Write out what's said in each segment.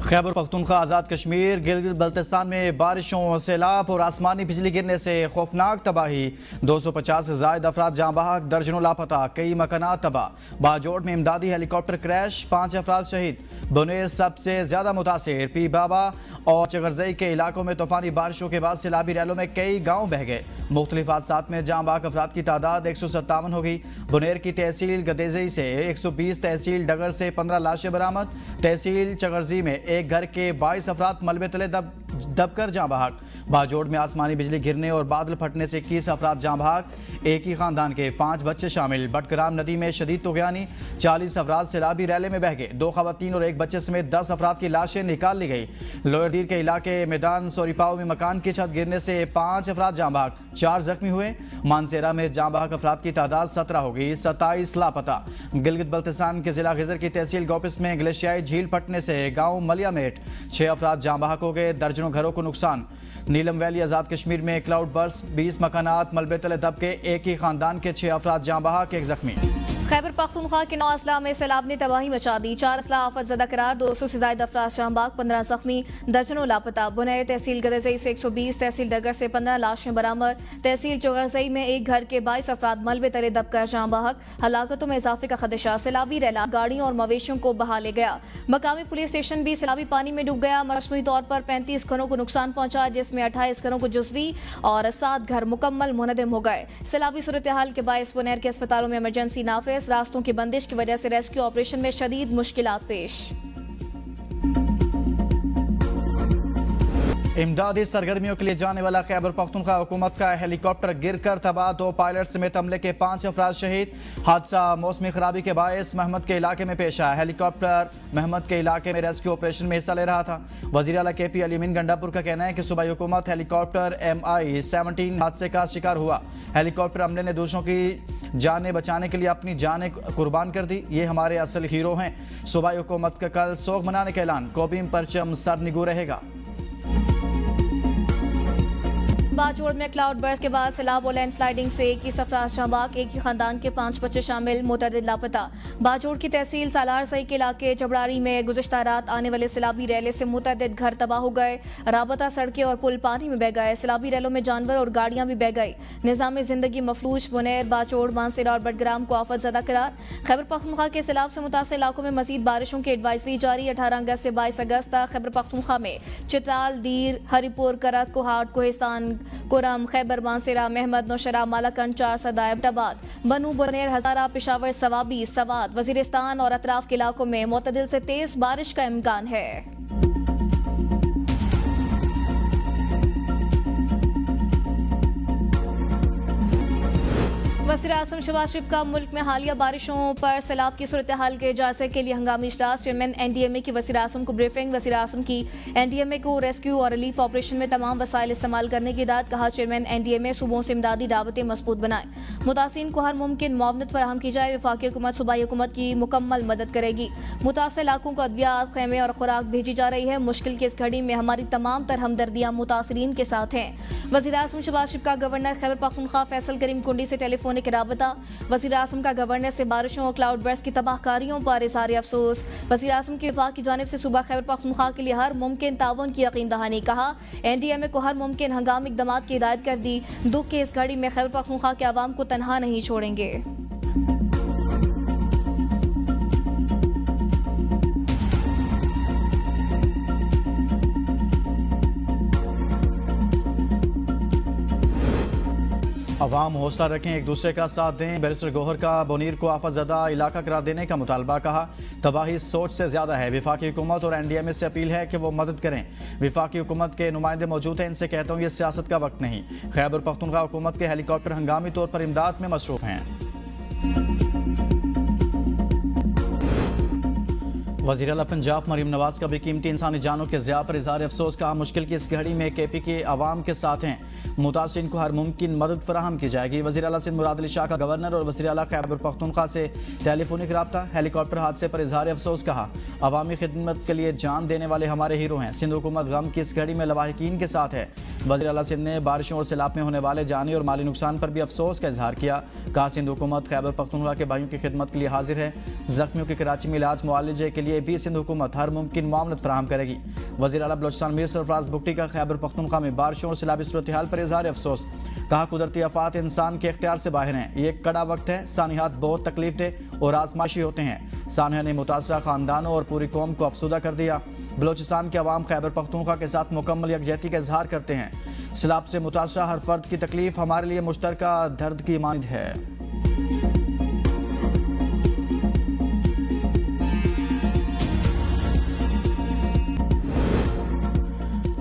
खैबर पख्तूनख्वा आज़ाद कश्मीर गिलगित बल्तिस्तान में बारिशों, सैलाब और आसमानी बिजली गिरने से खौफनाक तबाही। 250 से ज़ायद अफराद जाँ बहक, दर्जनों लापता, कई मकानात तबाह। बाजोड़ में इमदादी हेलीकॉप्टर क्रैश, 5 अफराद शहीद। बुनेर सबसे ज्यादा मुतासिर। पी बाबा और चगरजई के इलाकों में तूफानी बारिशों के बाद सैलाबी रैलों में कई गाँव बह गए। मुख्तलिफ हादसात में जाँ बहक अफराद की तादाद 157 हो गई। बुनेर की तहसील गदेजई से 120, तहसील डगर से 15 लाशें बरामद। तहसील चगरजी में एक घर के 22 अफराद मलबे तले दबकर जाँ बहक। बाजोड़ में आसमानी बिजली गिरने और बादल फटने से 21 अफराद जाँ बहक, एक ही खानदान के 5 बच्चे शामिल। बटकराम नदी में शदीद तुगयानी, 40 अफराद सैलाबी रैले में बह गए। 2 खवातीन और 1 बच्चे समेत 10 अफराद की लाशें निकाल ली गई। लोअर दीर के इलाके मैदान सोरीपाओ में मकान की छत गिरने से 5 अफराद जाँ बहक, 4 जख्मी हुए। मानसेरा में जाँ बहक अफराद की तादाद 17 हो गई, 27 लापता। गिलगित बल्तिस्तान के जिला खिजर की तहसील गोपिस में ग्लेशियाई झील फटने से गाँव मलियामेट 6 अफराद जाँ बहक हो गए, दर्जनों घरों को नुकसान। नीलम वैली आज़ाद कश्मीर में क्लाउड बर्स्ट, 20 मकानात मलबे तले दब के, एक ही खानदान के 6 अफराद जाँ बहक, 1 जख्मी। खैबर पख्तूनख्वा के 9 अजला में सैलाब ने तबाही मचा दी। 4 अजला आफत ज़दा करार, 200 से ज़ायद अफराद शाहबाग, 15 जख्मी, दर्जनों लापता। बुनैर तहसील गदेजई से 120, तहसील डगर से 15 लाशें बरामद। तहसील चगरजई में एक घर के 22 अफराद मलबे तले दबकर जाँ बहक। हलाकतों में इजाफे का खदशा। सैलाबी रैला गाड़ियों और मवेशियों को बहा ले गया। मकामी पुलिस स्टेशन भी सैलाबी पानी में डूब गया। मजमूई तौर पर 35 घरों को नुकसान पहुंचा, जिसमें 28 घरों को जुज़वी और 7 घर मुकम्मल मुनहदम हो गए। सैलाबी सूरत हाल के बायस बुनैर के अस्पतालों में इमरजेंसी नाफिज। रास्तों की बंदिश की वजह से रेस्क्यू ऑपरेशन में शदीद मुश्किलात पेश। इमदादी सरगर्मियों के लिए जाने वाला खैबर पख्तूनख्वा हुकूमत का हेलीकॉप्टर गिरकर तबाह, 2 पायलट समेत अमले के 5 अफराद शहीद। हादसा मौसमी खराबी के बायस महमद के इलाके में पेश आया। हेलीकॉप्टर महमद के इलाके में रेस्क्यू ऑपरेशन में हिस्सा ले रहा था। वज़ीर आला KP अली गंडापुर का कहना है कि सूबाई हुकूमत हेलीकॉप्टर MI-17 हादसे का शिकार हुआ। हेलीकॉप्टर अमले ने दूसरों की जानें बचाने के लिए अपनी जानें कुर्बान कर दी। ये हमारे असल हीरो हैं। सूबाई हुकूमत का कल सोग मनाने का ऐलान, कौमीम परचम सरनिगू रहेगा। बाजोड़ में क्लाउड बर्स्ट के बाद सैलाब और लैंडस्लाइडिंग से 21 अफराद शाहबाग, एक ही खानदान के 5 बच्चे शामिल, मुतअद्दिद लापता। बाजोड़ की तहसील सालार सई के इलाके जबड़ारी में गुज़श्ता रात आने वाले सैलाबी रैले से मुतअद्दिद घर तबाह हो गए। राबता सड़कें और पुल पानी में बह गए। सैलाबी रैलों में जानवर और गाड़ियां भी बह गई। निज़ाम ज़िंदगी मफलूज। बुनैर, बाजोड़, मानसेरा और बटग्राम को आफत ज़दा करार। खैबर पख्तूनख्वा के सैलाब से मुतासिर इलाकों में मजीद बारिशों की एडवाइजरी जारी। 18 अगस्त से 22 अगस्त तक खैबर पख्तूनख्वा में चित्राल, दीर, हरिपुर, करक, कोहाट, कोहिस्तान, कुरम, खैबर, मानसेरा, महमद, नौशरा, मालाकंड, 4 सदा, एबटाबाद, बनू, बुनेर, हजारा, पेशावर, सवाबी, सवात, वजीरिस्तान और अतराफ के इलाकों में मुतदिल से तेज बारिश का इम्कान है। वज़ीर आज़म शहबाज शरीफ का मुल्क में हालिया बारिशों पर सैलाब की सूरत हाल के जायजे के लिए हंगामी इजलास। चेयरमैन NDMA की वज़ीर आज़म को ब्रीफिंग। वज़ीर आज़म की NDMA को रेस्क्यू और रिलीफ ऑपरेशन में तमाम वसाइल इस्तेमाल करने की हिदायत। कहा, चेयरमैन NDMA सूबों से इमदादी दावतें मजबूत बनाए, मुतासिरीन को हर मुमकिन मुआवनत फराहम की जाए। वफाकी हुकूमत सूबाई हुकूमत की मुकम्मल मदद करेगी। मुतासर इलाकों को अद्वियात, खैमे और खुराक भेजी जा रही है। मुश्किल की इस घड़ी में हमारी तमाम तर हमदर्दियाँ मुतासिरीन के साथ हैं। वज़ीर आज़म शहबाज शरीफ का गवर्नर खैबर पख्तूनख्वा फैसल करीम कुंडी से टेलीफोनिक राबता। वज़ीर आज़म का गवर्नर से बारिशों और क्लाउड बर्स्ट की तबाहकारियों पर इज़हार अफसोस। वज़ीर आज़म की वफाक की जानिब से सूबा खैबर पख्तूनख्वा के लिए हर मुमकिन ताउन की यकीन दहानी। कहा, NDMA को हर मुमकिन हंगामी इक़दामात की हिदायत कर दी। दुख की इस घड़ी में खैबर पख्तूनख्वा के अवाम को तनहा नहीं छोड़ेंगे। अवाम हौसला रखें, एक दूसरे का साथ दें। बैरिस्टर गौहर का बुनीर को आफत ज़दा इलाका करार देने का मुतालबा। कहा, तबाही सोच से ज़्यादा है। विफाकी हुकूमत और NDMA से अपील है कि वो मदद करें। विफाकी हुकूमत के नुमाइंदे मौजूद हैं, इनसे कहता हूँ ये सियासत का वक्त नहीं। खैबर पख्तूनख्वा हुकूमत के हेलीकॉप्टर हंगामी तौर पर इमदाद में मसरूफ हैं। वज़ीर आला पंजाब मरीम नवाज का भी कीमती इंसानी जानों के ज़िया पर इज़हार अफसोस। कहा, मुश्किल की इस घड़ी में KP के अवाम के साथ हैं, मुतासिरीन को हर मुमकिन मदद फराहम की जाएगी। वज़ीर आला सिंध मुराद अली शाह का गवर्नर और वज़ीर आला खैबर पख्तूनख्वा से टेलीफोनिक राब्ता। हेलीकॉप्टर हादसे पर इज़हार अफसोस। कहा, अवामी खिदमत के लिए जान देने वाले हमारे हीरो हैं। सिंध हुकूमत गम की इस घड़ी में लवाहिकीन के साथ है। वज़ीर आला सिंध ने बारिशों और सैलाब में होने वाले जानी और माली नुकसान पर भी अफसोस का इजहार किया। कहा, सिंध हुकूमत खैबर पख्तूनख्वा के भाइयों की खिदमत के लिए हाजिर है। जख्मियों के कराची में इलाज मुआलजे के लिए लिए भी सिंध हुकूमत हर मुमकिन मामलत फराहम करेगी। वज़ीर आला बलोचिस्तान मीर सरफराज बुगटी का खैबर पख्तूनख्वा में बारिशों और सैलाबी सूरत हाल पर इजहार अफसोस। कहा कुदरती आफात इंसान के इख्तियार से बाहर हैं। ये एक कड़ा वक्त है। सानियात बहुत तकलीफ दे और आजमाइशी होते हैं। सानिया ने मुतासरा खानदानों और पूरी कौम को अफसुदा कर दिया। बलोचिस्तान के अवाम खैबर पख्तूनख्वा के साथ मुकम्मल यकजहती का इजहार करते हैं। सैलाब से मुतासरा हर फर्द की तकलीफ हमारे लिए मुश्तरका दर्द की मानद है।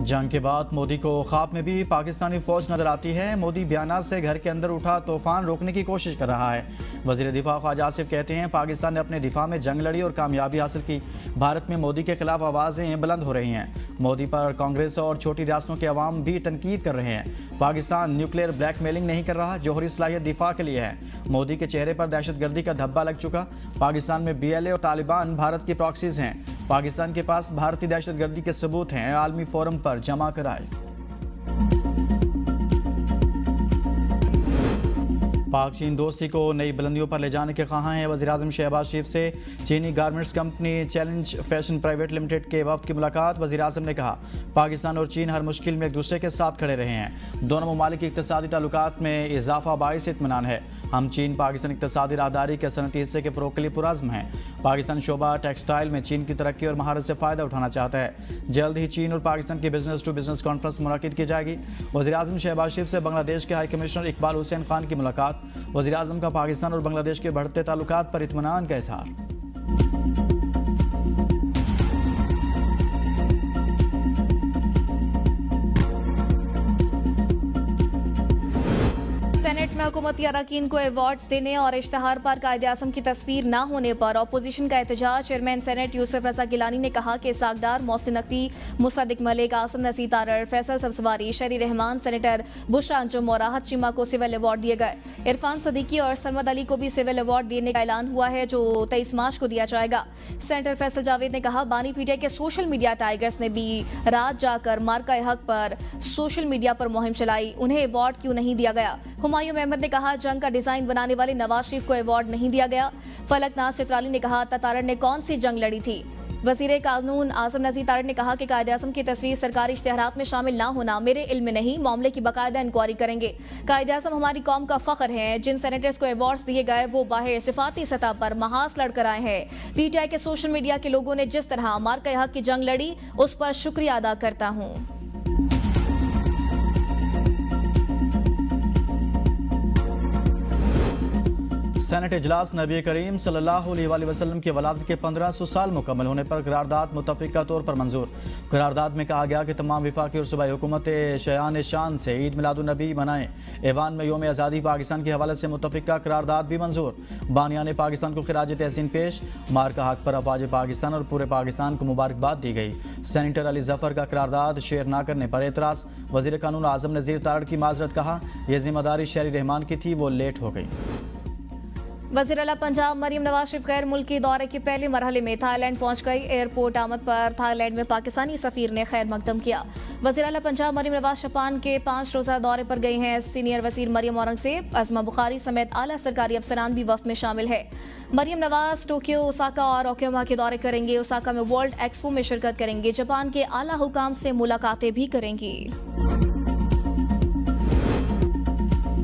जंग के बाद मोदी को ख्वाब में भी पाकिस्तानी फौज नजर आती है। मोदी बयानात से घर के अंदर उठा तूफान रोकने की कोशिश कर रहा है। वजीर दिफा ख्वाजा आसिफ कहते हैं पाकिस्तान ने अपने दिफा में जंग लड़ी और कामयाबी हासिल की। भारत में मोदी के खिलाफ आवाज़ें बुलंद हो रही हैं। मोदी पर कांग्रेस और छोटी रियासतों के अवाम भी तनकीद कर रहे हैं। पाकिस्तान न्यूक्लियर ब्लैकमेलिंग नहीं कर रहा, जोहरी सलाहियत दिफा के लिए है। मोदी के चेहरे पर दहशतगर्दी का धब्बा लग चुका। पाकिस्तान में BLA और तालिबान भारत की प्रॉक्सीज हैं। पाकिस्तान के पास भारतीय दहशतगर्दी के सबूत हैं। आलमी फोरम पर जमा कराए। पाक चीन दोस्ती को नई बुलंदियों पर ले जाने के ख्वाह हैं। वज़ीर-ए-आज़म शहबाज शरीफ से चीनी garments company challenge fashion private limited के वफ्द की मुलाकात। वज़ीर-ए-आज़म ने कहा पाकिस्तान और चीन हर मुश्किल में एक दूसरे के साथ खड़े रहे हैं। दोनों ममालिक की इक़्तिसादी ताल्लुकात में इजाफा बाइस इत्मीनान है। हम चीन पाकिस्तान इक़्तिसादी राहदारी के सनती हिस्से के फ़रोग़ के लिए पुरअज़्म हैं। पाकिस्तान शोबा टेक्सटाइल में चीन की तरक्की और महारत से फ़ायदा उठाना चाहता है। जल्द ही चीन और पाकिस्तान की बिजनेस टू बिजनेस कॉन्फ्रेंस मुनक़िद की जाएगी। वज़ीर-ए-आज़म शहबाज शरीफ से बांग्लादेश के हाई कमिश्नर इकबाल हुसैन खान की मुलाकात। वज़ीर-ए-आज़म का पाकिस्तान और बांग्लादेश के बढ़ते ताल्लुकात पर इत्मीनान का इज़हार। सेनेट में हुकूमती अरकान को अवार्ड्स देने और इश्तहार पर कायदे-ए-आज़म की तस्वीर न होने पर अपोजिशन का एहतजाज। चेयरमैन सेनेट यूसुफ रज़ा गिलानी ने कहा कि सागदार, मोहसिन नकवी, मुसद्दिक मलिक, आसिम नसीर तारड़, फैसल सब्ज़वारी, शरी रहमान, सेनेटर बुशरा अंजुम और राहत चीमा को सिविल अवार्ड दिए गए। इरफान सदीकी और सरमद अली को भी सिविल अवार्ड देने का ऐलान हुआ है, जो 23 मार्च को दिया जाएगा। सेनेटर फैसल जावेद ने कहा बानी पीटीआई के सोशल मीडिया टाइगर्स ने भी रात जाकर मार्का हक पर सोशल मीडिया पर मुहिम चलाई, उन्हें अवार्ड क्यों नहीं दिया गया। हुमायूं अहमद ने कहा जंग का डिजाइन बनाने वाले नवाज शरीफ को अवार्ड नहीं दिया गया। फलकनाज चित्राली ने कहा तारड़ ने कौन सी जंग लड़ी थी। वजीर कानून आसिम नसीर तारड़ ने कहा कि कायदे-ए-आज़म की तस्वीर सरकारी इश्तिहारात में शामिल ना होना मेरे इल्म में नहीं, मामले की बाकायदा इंक्वायरी करेंगे। कायदे-ए-आज़म हमारी कौम का फख्र है। जिन सेनेटर्स को अवार्ड्स दिए गए वो बाहर सिफारती सतह पर महाज लड़कर आए हैं। पीटीआई के सोशल मीडिया के लोगों ने जिस तरह मार्का हक की जंग लड़ी उस पर शुक्रिया अदा करता हूँ। सेनेट इजलास नबी करीम सल्लल्लाहु अलैहि वसल्लम की वलादत के 1500 साल मुकम्मल होने पर करारदाद मुतफ़िक़ा तौर पर मंजूर। करारदाद में कहा गया कि तमाम विफाकी और सूबाई हुकूमत शयान शान से ईद मिलादुन्नबी मनाएं। ऐवान में योम आज़ादी पाकिस्तान के हवाले से मुतफ़िक़ा करारदाद भी मंजूर। बानियाने पाकिस्तान को खिराज तहसीन पेश। मार्का हक पर अफवाज पाकिस्तान और पूरे पाकिस्तान को मुबारकबाद दी गई। सेनेटर अली जफ़र का करारदाद शेयर न करने पर एतराज़। वज़ीर कानून आज़म नज़ीर तारड़ की माजरत। कहा यह जिम्मेदारी शहरी रहमान की थी, वो लेट हो गई। वज़ीर आला पंजाब मरियम नवाज शरीफ गैर मुल्की दौरे के पहले मरहले में थाईलैंड पहुंच गई। एयरपोर्ट आमद पर थाईलैंड में पाकिस्तानी सफ़ीर ने खैर मकदम किया। वज़ीर आला पंजाब मरियम नवाज जापान के 5 रोज़ा दौरे पर गई हैं। सीनियर वज़ीर मरियम औरंगज़ेब, अज़मा बुखारी समेत आला सरकारी अफसरान भी वफ्द में शामिल है। मरियम नवाज टोक्यो, ओसाका और ओकियामा के दौरे करेंगे। ओसाका में वर्ल्ड एक्सपो में शिरकत करेंगे। जापान के आला हुकाम से मुलाकातें भी करेंगी।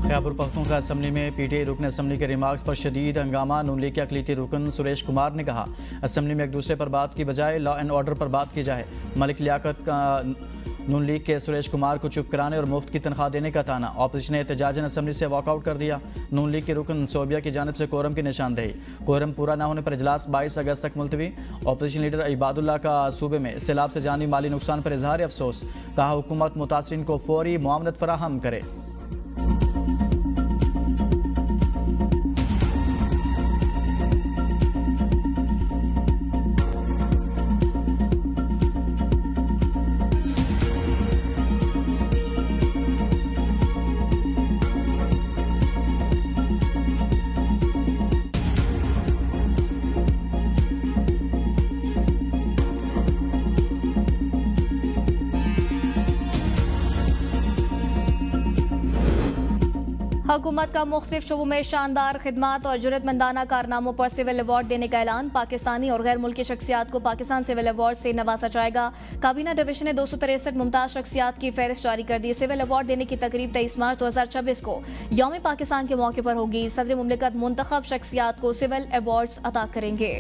खैबर पख्तूनख्वा असम्बली में पीटीआई रुकन असम्बली के रिमार्क्स पर शदीद हंगामा। नून लीग के अक़लियती रुकन सुरेश कुमार ने कहा असम्बली में एक दूसरे पर बात की बजाय लॉ एंड ऑर्डर पर बात की जाए। मलिक लियाकत का नून लीग के सुरेश कुमार को चुप कराने और मुफ्त की तनख्वाह देने का ताना। ऑपोजिशन ने एहतजाजन असम्बली से वॉकआउट कर दिया। नून लीग के रुकन सोबिया की जानिब से कोरम की निशानदेही। कोरम पूरा न होने पर इजलास 22 अगस्त तक मुलतवी। ऑपोजिशन लीडर इबादुल्ला का सूबे में सैलाब से जानी माली नुकसान पर इजहार अफसोस। कहा हुकूमत मुतासरीन को फौरी मुआवनत फराहम करे। हुकूमत का मुख्तलिफ शोबों में शानदार खिदमात और जुर्रतमंदाना कारनामों पर सिविल अवार्ड देने का ऐलान। पाकिस्तानी और गैर मुल्की शख्सियात को पाकिस्तान सिविल अवार्ड से नवाजा जाएगा। काबीना डिवीजन ने 263 मुमताज शख्सियात की फहरिस्त जारी कर दी। सिविल अवार्ड देने की तकरीब 23 मार्च 2026 को यौम पाकिस्तान के मौके पर होगी। सदर मुमलिकत मुंतखब शख्सियात को सिविल अवार्ड्स अता करेंगे।